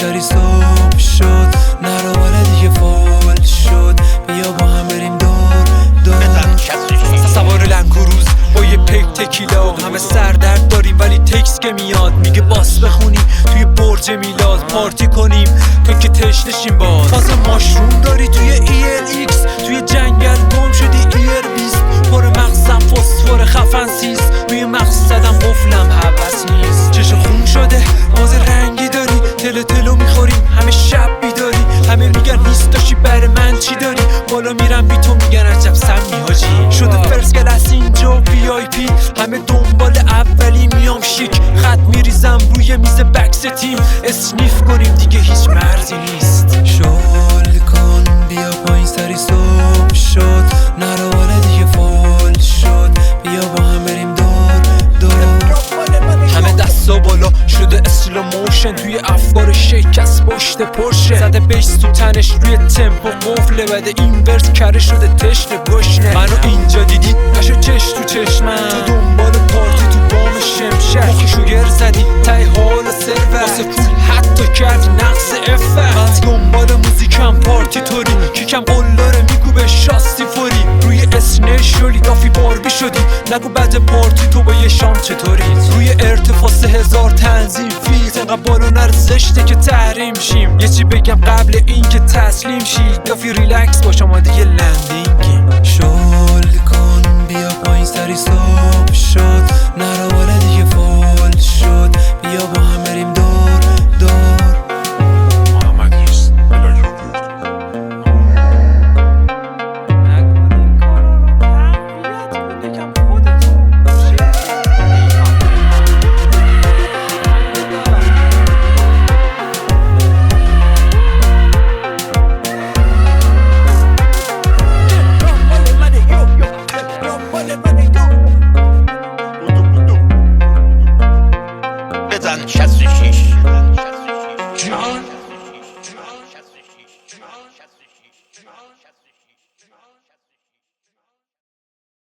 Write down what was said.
سری صبح شد، نرو بالا دیگه فول شد، بیا با هم بریم دور سوار لنگروز با یه پیک تکیلا، همه سردرد داریم ولی تکس که میاد میگه باس بخونی توی برج میلاد، پارتی کنیم تو که تشنشیم باز. فاز ماشروم داری توی ELX، توی جنگل گم شدی ER20، پر مغزم فسفر خفن سیز، روی مقصدم قفلم حوث نیست. چش خون شده باز رنگی داری، تلو میخوریم همه شب بیداری، همه میگن نیست داشتی بر من چی داری، بالا میرم بی تو میگن عجب سمی حاجی. شده فرست کلاس اینجا VIP، همه دنبال اولی میام شیک، خط میریزم روی میز بکس تیم، اسنیف کنیم دیگه هیچ مرزی نیست. شل کن بیا پایین سری صبح شد، نرو بالا دیگه فول شد، بیا با هم بریم دور همه دستا بالا شده اسلو موشن، توی افکار شکست پشت پرشه، زده بیس تو تنش روی تمپو قفله، بده این ورس کره شده تشنه گشنه. منو اینجا دیدی نشو چش تو چشمم، تو دنبال پارتی تو بام شمشک، مخشو گر زدی تای حال و ثروت، واسه پول حتی کردی نقص افت. من دنبال موزیکم پارتی توری، کیکم قلاره میگو شاستی فوری، روی اسنه شلی دافی باربی شدی، نگو بعد پارتی تو با یه شام چطوری، روی ارتفاع 3000 تنظیم فیت، انقدر بالا نر زشته که تحریم شیم. یه چی بگم قبل این که تسلیم شی، دافی ریلکس باش ما دیگه لندینگیم. شل کن بیا پایین سری صبح شد، نرو بالا